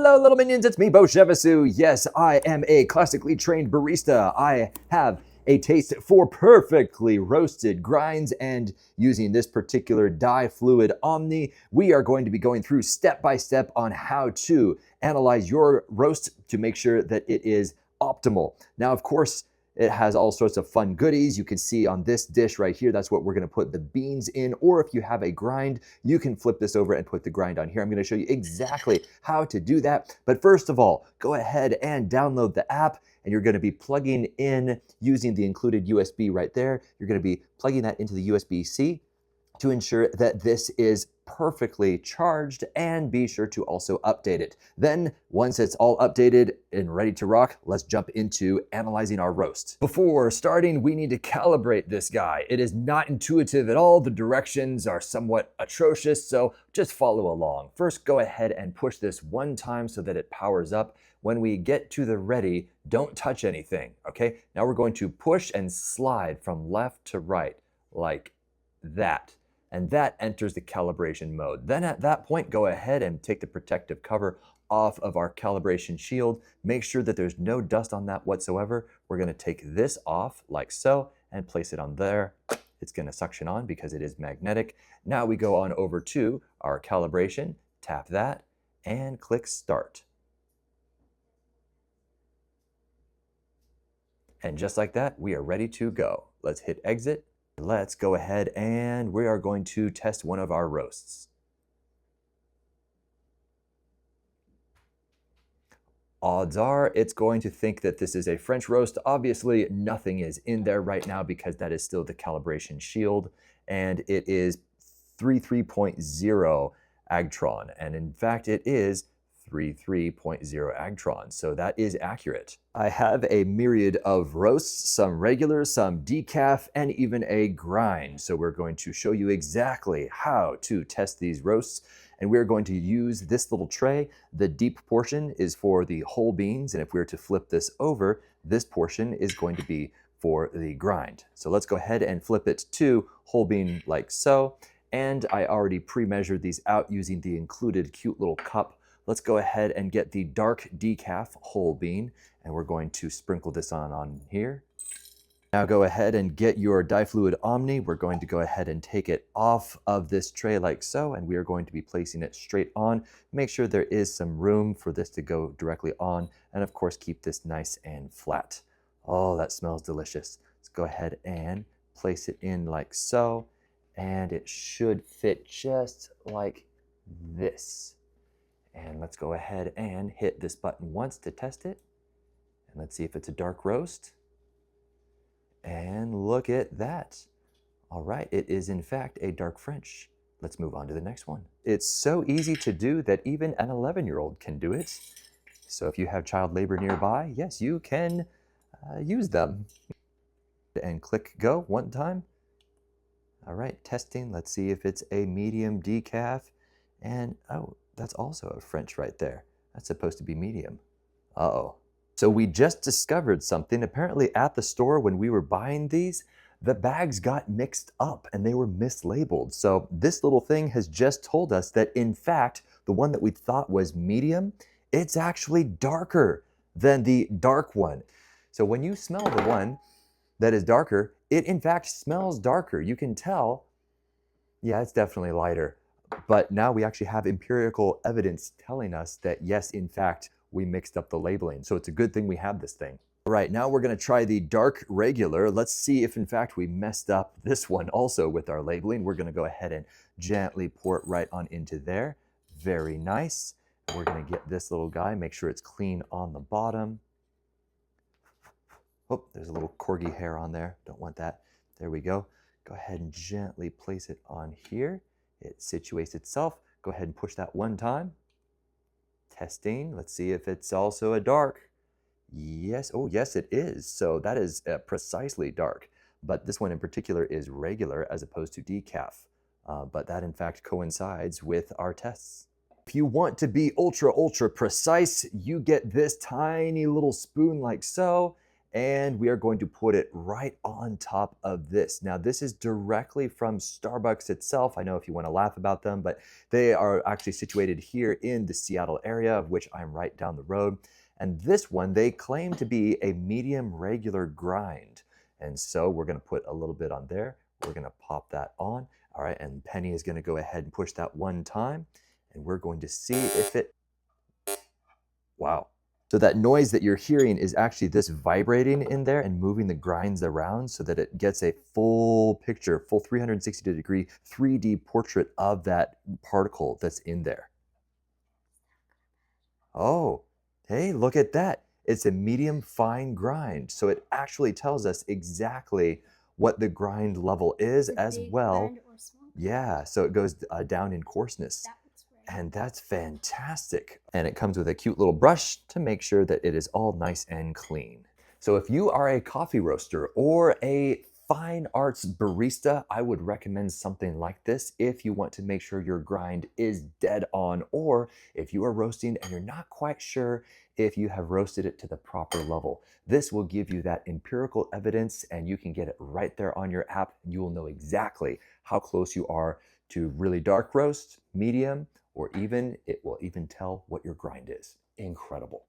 Hello, little minions, it's me, Bo Shevasu. Yes, I am a classically trained barista. I have a taste for perfectly roasted grinds, and using this particular dye fluid Omni, we are going to be going through step by step on how to analyze your roast to make sure that it is optimal. Now, of course, it has all sorts of fun goodies. You can see on this dish right here, that's what we're gonna put the beans in, or if you have a grind, you can flip this over and put the grind on here. I'm gonna show you exactly how to do that. But first of all, go ahead and download the app, and you're gonna be plugging in using the included USB right there. You're gonna be plugging that into the USB-C to ensure that this is perfectly charged, and be sure to also update it. Then, once it's all updated and ready to rock, let's jump into analyzing our roast. Before starting, we need to calibrate this guy. It is not intuitive at all. The directions are somewhat atrocious, so just follow along. First, go ahead and push this one time so that it powers up. When we get to the ready, don't touch anything, okay? Now we're going to push and slide from left to right, like that. And that enters the calibration mode. Then at that point, go ahead and take the protective cover off of our calibration shield. Make sure that there's no dust on that whatsoever. We're gonna take this off like so and place it on there. It's gonna suction on because it is magnetic. Now we go on over to our calibration, tap that, and click start. And just like that, we are ready to go. Let's hit exit. Let's go ahead and we are going to test one of our roasts. Odds are it's going to think that this is a French roast. Obviously, nothing is in there right now because that is still the calibration shield, and it is 33.0 Agtron. And in fact, it is 33.0 Agtron, so that is accurate. I have a myriad of roasts, some regular, some decaf, and even a grind. So we're going to show you exactly how to test these roasts, and we're going to use this little tray. The deep portion is for the whole beans, and if we were to flip this over, this portion is going to be for the grind. So let's go ahead and flip it to whole bean like so, and I already pre-measured these out using the included cute little cup. Let's go ahead and get the dark decaf whole bean, and we're going to sprinkle this on here. Now go ahead and get your dye fluid Omni. We're going to go ahead and take it off of this tray like so, and we are going to be placing it straight on. Make sure there is some room for this to go directly on, and of course keep this nice and flat. Oh, that smells delicious. Let's go ahead and place it in like so, and it should fit just like this. And let's go ahead and hit this button once to test it. And let's see if it's a dark roast. And look at that. All right, it is in fact a dark French. Let's move on to the next one. It's so easy to do that even an 11-year-old can do it. So if you have child labor nearby, yes, you can use them. And click go one time. All right, testing. Let's see if it's a medium decaf. And oh, that's also a French right there. That's supposed to be medium. Uh-oh. So we just discovered something. Apparently at the store when we were buying these, the bags got mixed up and they were mislabeled. So this little thing has just told us that in fact, the one that we thought was medium, it's actually darker than the dark one. So when you smell the one that is darker, it in fact smells darker. You can tell, yeah, it's definitely lighter. But now we actually have empirical evidence telling us that yes, in fact, we mixed up the labeling. So it's a good thing we have this thing. All right, now we're gonna try the dark regular. Let's see if in fact we messed up this one also with our labeling. We're gonna go ahead and gently pour it right on into there. Very nice. We're gonna get this little guy, make sure it's clean on the bottom. Oh, there's a little corgi hair on there. Don't want that. There we go. Go ahead and gently place it on here. It situates itself. Go ahead and push that one time. Testing. Let's see if it's also a dark. Yes. Oh, yes, it is. So that is precisely dark. But this one in particular is regular as opposed to decaf. But that in fact coincides with our tests. If you want to be ultra precise, you get this tiny little spoon like so, and we are going to put it right on top of this. Now, this is directly from Starbucks itself. I know if you want to laugh about them, but they are actually situated here in the Seattle area, of which I'm right down the road. And this one, they claim to be a medium regular grind. And so we're going to put a little bit on there. We're going to pop that on. All right, and Penny is going to go ahead and push that one time, and we're going to see if it, wow. So that noise that you're hearing is actually this vibrating in there and moving the grinds around so that it gets a full picture, full 360-degree 3D portrait of that particle that's in there. Oh, hey, look at that. It's a medium fine grind. So it actually tells us exactly what the grind level is as well. Yeah, so it goes down in coarseness. And that's fantastic. And it comes with a cute little brush to make sure that it is all nice and clean. So if you are a coffee roaster or a fine arts barista, I would recommend something like this if you want to make sure your grind is dead on, or if you are roasting and you're not quite sure if you have roasted it to the proper level. This will give you that empirical evidence, and you can get it right there on your app. You will know exactly how close you are to really dark roast, medium, or even it will even tell what your grind is. Incredible.